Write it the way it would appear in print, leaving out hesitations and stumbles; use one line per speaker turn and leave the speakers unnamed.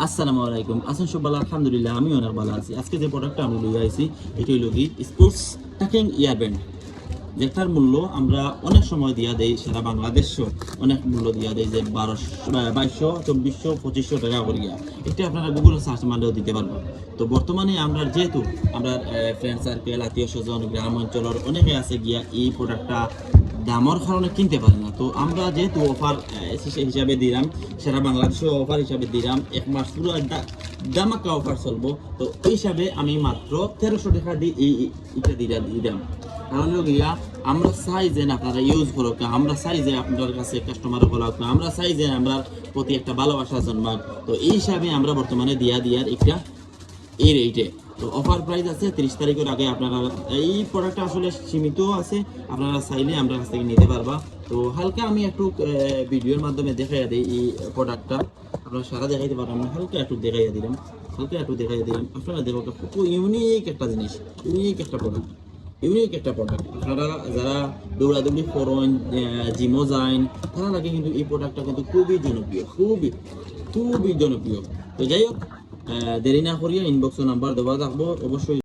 আসসালামু আলাইকুম। আছেন সব ভালো? আলহামদুলিল্লাহ আমি অনেক ভালো আছি। আজকে যে প্রোডাক্টটা আমি লইয়া আইছি এটি হইল কি স্পোর্টস ট্র্যাকিং ইয়ারব্যান্ড, যেটার মূল্য আমরা অনেক সময় দিয়া দেই, সারা বাংলাদেশও অনেক মূল্য দিয়া দেয় যে 2200, 2400, 2500 টাকা করিয়া। এটা আপনারা গুগল সার্চ মারলেও দিতে পারবো। তো বর্তমানে আমরা যেহেতু আমরা ফ্রেন্ড সার্কেল, আত্মীয় স্বজন, গ্রাম অঞ্চলের অনেকে আছে গিয়া এই প্রোডাক্টটা দামর কারণে কিনতে পারে না। তো আমরা যেহেতু অফার হিসাবে দিলাম, সারা বাংলাদেশে অফার হিসাবে দিলাম, এক মাস পুরো দামাকা অফার চলবো। তো এই হিসাবে আমি মাত্র 1300 টাকা দিয়ে এটা দিলাম। কারণ গিয়া আমরা চাই যে আপনারা ইউজ করুক, আমরা চাই যে আপনার কাছে কাস্টমার বলাক, আমরা চাই যে আমরা প্রতি একটা ভালোবাসা জন্মাক। তো এই হিসাবে আমরা বর্তমানে দিয়ার একটা এই রেটে। তো অফার প্রাইস আছে 30 তারিখের আগে। আপনারা এই প্রোডাক্টটা আসলে সীমিত আছে, আপনারা চাইলে আমরা কাছ থেকে নিতে পারবা। তো হালকা আমি একটু ভিডিওর মাধ্যমে দেখাইয়া দিই এই প্রোডাক্টটা, আপনারা সারা দেখাইতে পারবেন না, হালকা একটু দেখাইয়া দিলাম, আপনারা দেখো খুব ইউনিক একটা জিনিস, ইউনিক একটা প্রোডাক্ট। আপনারা যারা দৌড়াদৌড়ি করেন, জিমও যান, তারা লাগে কিন্তু এই প্রোডাক্টটা কিন্তু খুবই জনপ্রিয়, খুবই জনপ্রিয়। তো যাই হোক, দেরি না করিয়া ইনবক্স নাম্বার দেওয়া থাকবো অবশ্যই।